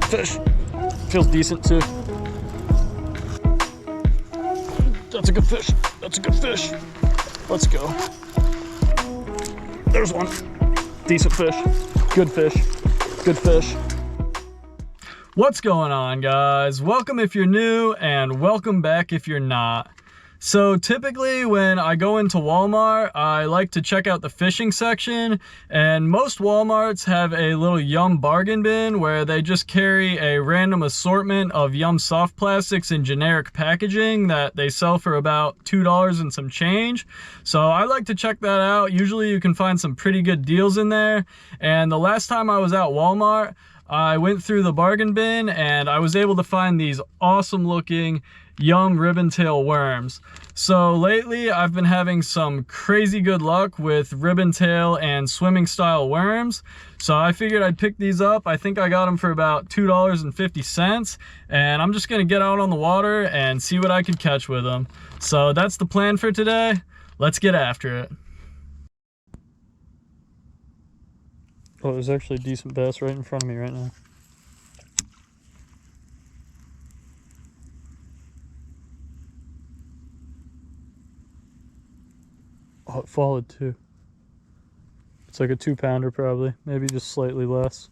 fish. Feels decent too. That's a good fish. That's a good fish. Let's go. There's one. Decent fish. Good fish. Good fish. What's going on, guys? Welcome if you're new and welcome back if you're not. So typically when I go into Walmart, I like to check out the fishing section, and most Walmarts have a little Yum bargain bin where they just carry a random assortment of Yum soft plastics in generic packaging that they sell for about $2 and some change. So I like to check that out. Usually you can find some pretty good deals in there. And the last time I was at Walmart, I went through the bargain bin and I was able to find these awesome looking Yum ribbon tail worms. So lately I've been having some crazy good luck with ribbon tail and swimming style worms. So I figured I'd pick these up. I think I got them for about $2.50, and I'm just gonna get out on the water and see what I could catch with them. So that's the plan for today. Let's get after it. Oh, there's actually a decent bass right in front of me right now. Oh, it followed too. It's like a 2-pounder probably, maybe just slightly less.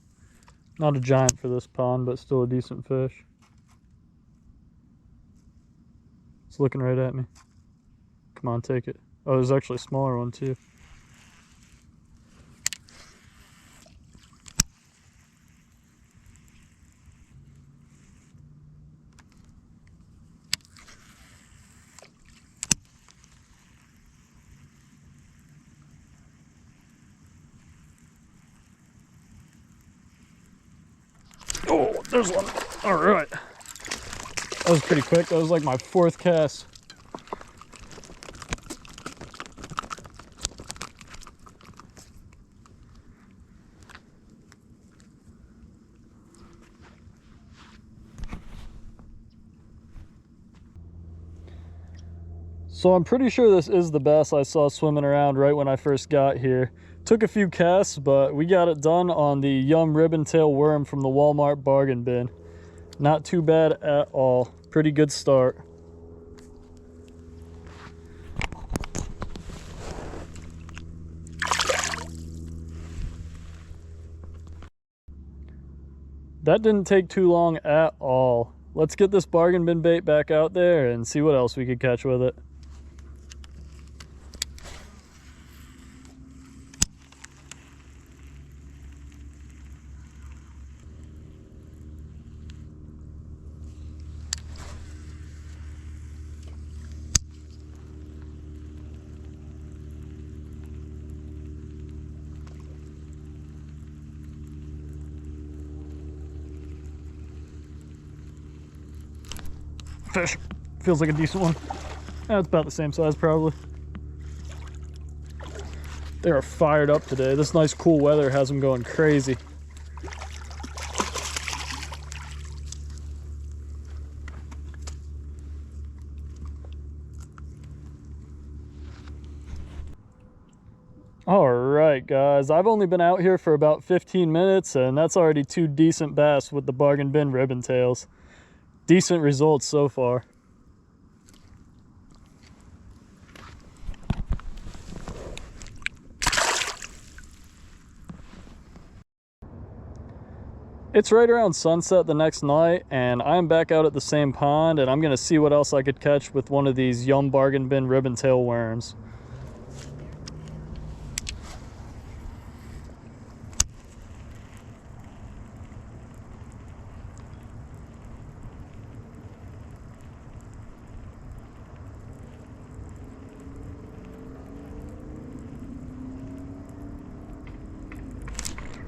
Not a giant for this pond, but still a decent fish. It's looking right at me. Come on, take it. Oh, there's actually a smaller one too. Oh, there's one. All right. That was pretty quick. That was like my 4th cast. So I'm pretty sure this is the bass I saw swimming around right when I first got here. Took a few casts, but we got it done on the Yum ribbon tail worm from the Walmart bargain bin. Not too bad at all. Pretty good start. That didn't take too long at all. Let's get this bargain bin bait back out there and see what else we could catch with it. Fish. Feels like a decent one. That's about the same size probably. They are fired up today. This nice cool weather has them going crazy. All right, guys, I've only been out here for about 15 minutes and that's already 2 decent bass with the bargain bin ribbon tails. Decent results so far. It's right around sunset the next night and I'm back out at the same pond and I'm gonna see what else I could catch with one of these Yum bargain bin ribbon tail worms.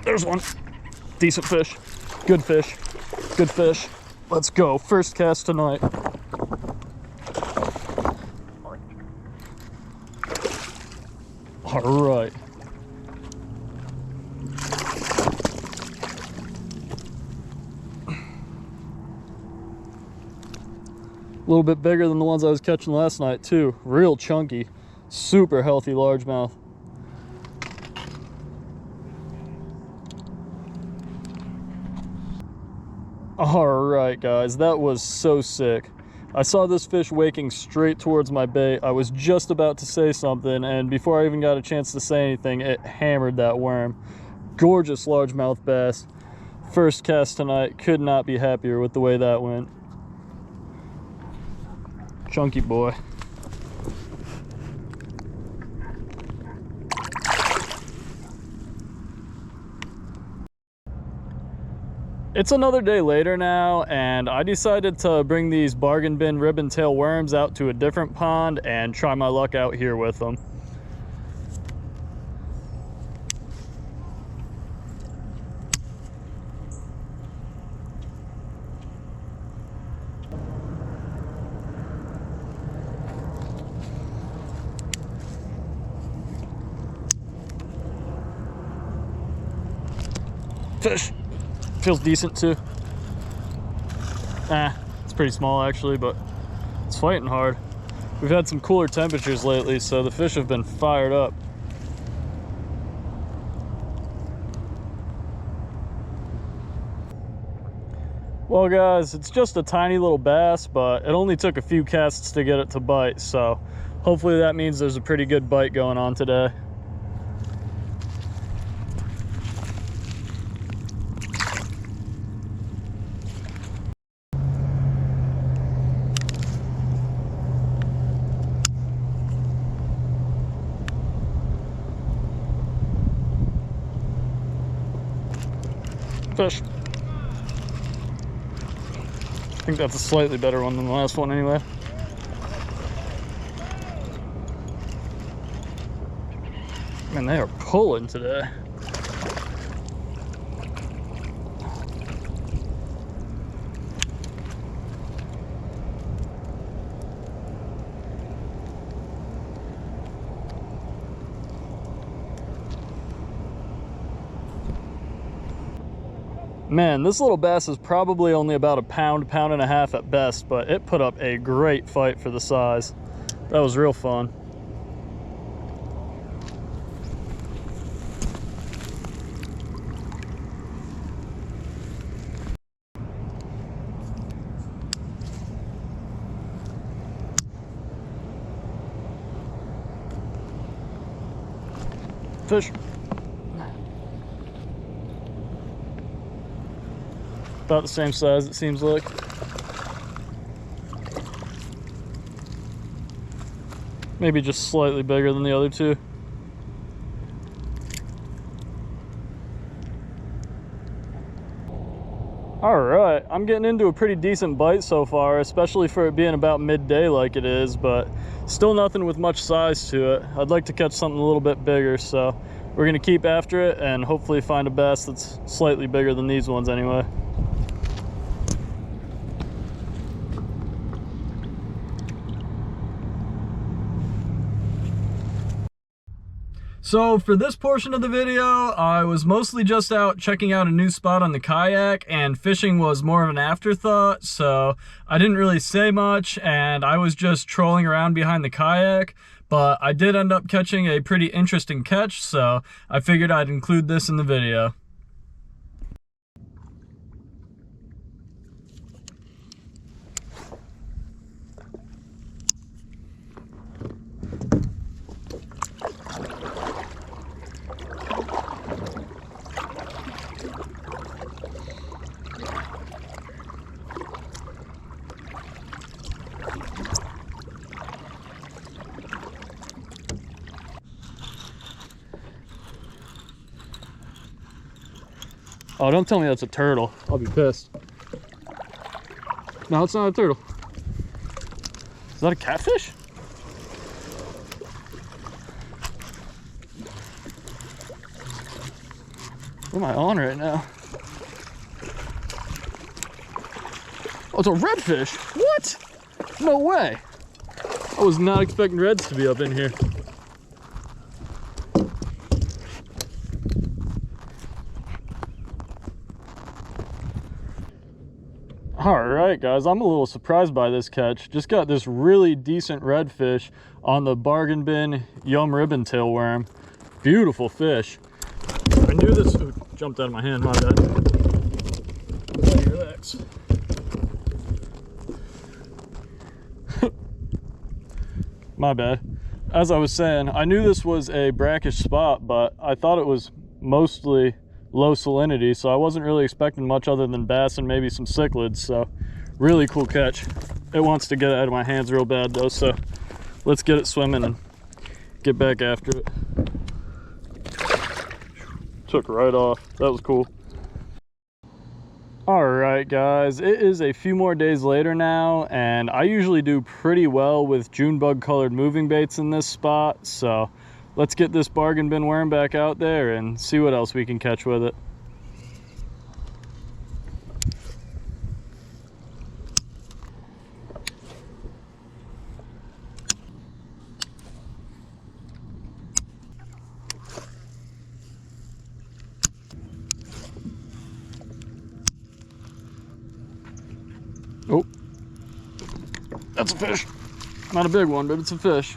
There's one. Decent fish. Good fish. Good fish. Let's go. First cast tonight. All right. A little bit bigger than the ones I was catching last night too. Real chunky. Super healthy largemouth. All right, guys, that was so sick. I saw this fish waking straight towards my bait. I was just about to say something, and before I even got a chance to say anything, it hammered that worm. Gorgeous largemouth bass. First cast tonight. Could not be happier with the way that went. Chunky boy. It's another day later now, and I decided to bring these bargain bin ribbon tail worms out to a different pond and try my luck out here with them. Fish. Feels decent too. It's pretty small actually, but it's fighting hard. We've had some cooler temperatures lately, so the fish have been fired up. Well guys, it's just a tiny little bass, but it only took a few casts to get it to bite, so hopefully that means there's a pretty good bite going on today. Fish. I think that's a slightly better one than the last one anyway. Man, they are pulling today. Man, this little bass is probably only about a pound, pound and a half at best, but it put up a great fight for the size. That was real fun. Fish. About the same size, it seems like. Maybe just slightly bigger than the other two. All right, I'm getting into a pretty decent bite so far, especially for it being about midday like it is, but still nothing with much size to it. I'd like to catch something a little bit bigger, so we're gonna keep after it and hopefully find a bass that's slightly bigger than these ones anyway. So for this portion of the video, I was mostly just out checking out a new spot on the kayak, and fishing was more of an afterthought, so I didn't really say much, and I was just trolling around behind the kayak, but I did end up catching a pretty interesting catch, so I figured I'd include this in the video. Oh, don't tell me that's a turtle. I'll be pissed. No, it's not a turtle. Is that a catfish? What am I on right now? Oh, it's a redfish. What? No way. I was not expecting reds to be up in here. All right, guys, I'm a little surprised by this catch. Just got this really decent redfish on the bargain bin yum ribbon tail worm. Beautiful fish. I knew this. Ooh, jumped out of my hand, my bad. Relax. My bad. As I was saying, I knew this was a brackish spot, but I thought it was mostly low salinity, so I wasn't really expecting much other than bass and maybe some cichlids. So really cool catch. It wants to get out of my hands real bad though, so let's get it swimming and get back after it. Took right off. That was cool. All right, guys, it is a few more days later now, and I usually do pretty well with June bug colored moving baits in this spot, so let's get this bargain bin worm back out there and see what else we can catch with it. Oh, that's a fish. Not a big one, but it's a fish.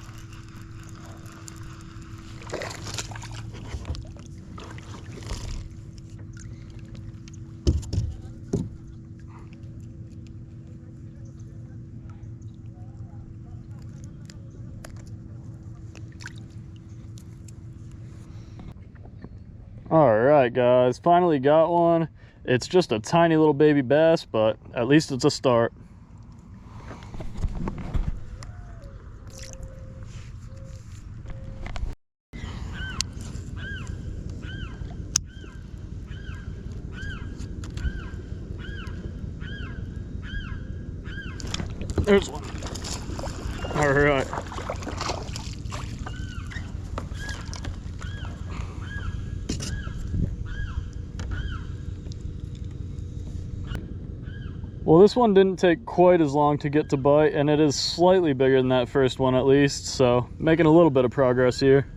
All right, guys, finally got one. It's just a tiny little baby bass, but at least it's a start. There's one. All right. Well, this one didn't take quite as long to get to bite, and it is slightly bigger than that first one at least, so making a little bit of progress here.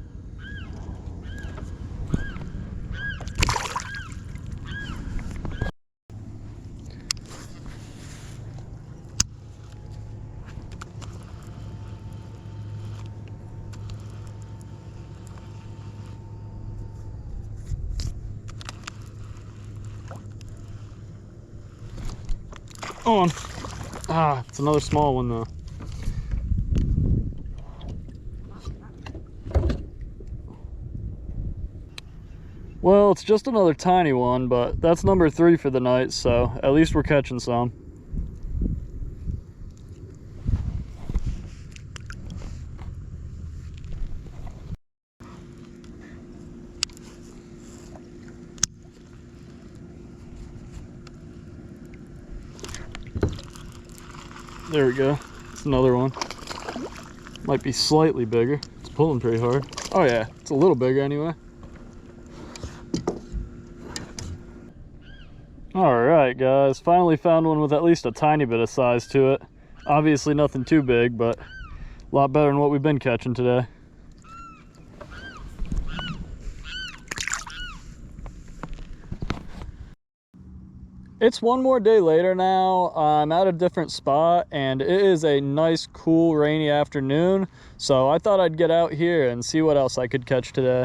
On. Ah, it's another small one though. Well, it's just another tiny one, but that's number 3 for the night, so at least we're catching some. There we go. It's another one. Might be slightly bigger. It's pulling pretty hard. Oh yeah, it's a little bigger anyway. All right, guys, finally found one with at least a tiny bit of size to it. Obviously nothing too big, but a lot better than what we've been catching today. It's one more day later now. I'm at a different spot, and it is a nice, cool, rainy afternoon. So I thought I'd get out here and see what else I could catch today.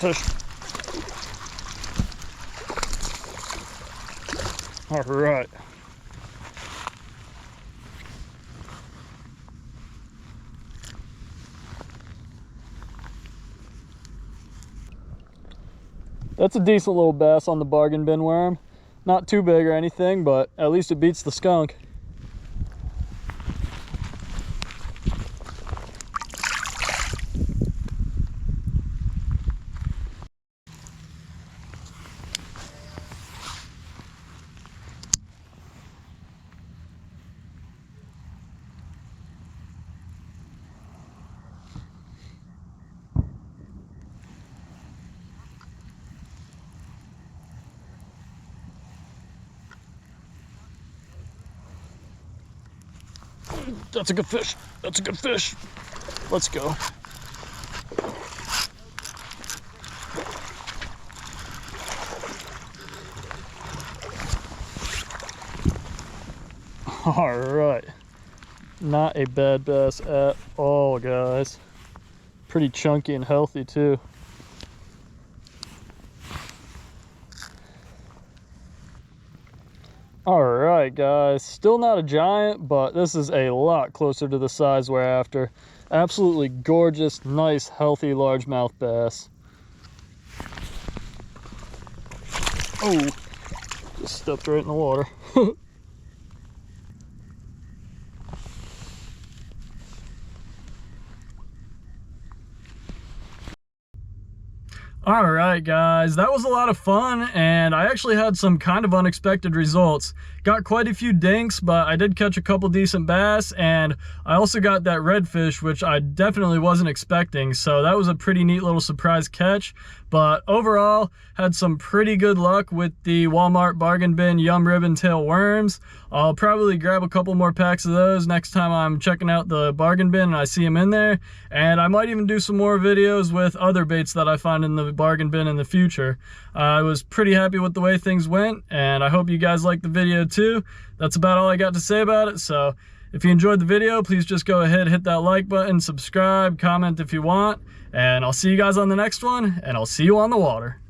Fish. All right. That's a decent little bass on the bargain bin worm. Not too big or anything, but at least it beats the skunk. That's a good fish. That's a good fish. Let's go. All right, not a bad bass at all, guys. Pretty chunky and healthy too. All right, guys, still not a giant, but this is a lot closer to the size we're after. Absolutely gorgeous, nice, healthy largemouth bass. Oh, just stepped right in the water. All right, guys, that was a lot of fun, and I actually had some kind of unexpected results. Got quite a few dinks, but I did catch a couple decent bass, and I also got that redfish, which I definitely wasn't expecting, so that was a pretty neat little surprise catch. But overall, had some pretty good luck with the Walmart bargain bin Yum Ribbon Tail worms. I'll probably grab a couple more packs of those next time I'm checking out the bargain bin and I see them in there. And I might even do some more videos with other baits that I find in the bargain bin in the future. I was pretty happy with the way things went, and I hope you guys liked the video too. That's about all I got to say about it. So if you enjoyed the video, please just go ahead, hit that like button, subscribe, comment if you want, and I'll see you guys on the next one, and I'll see you on the water.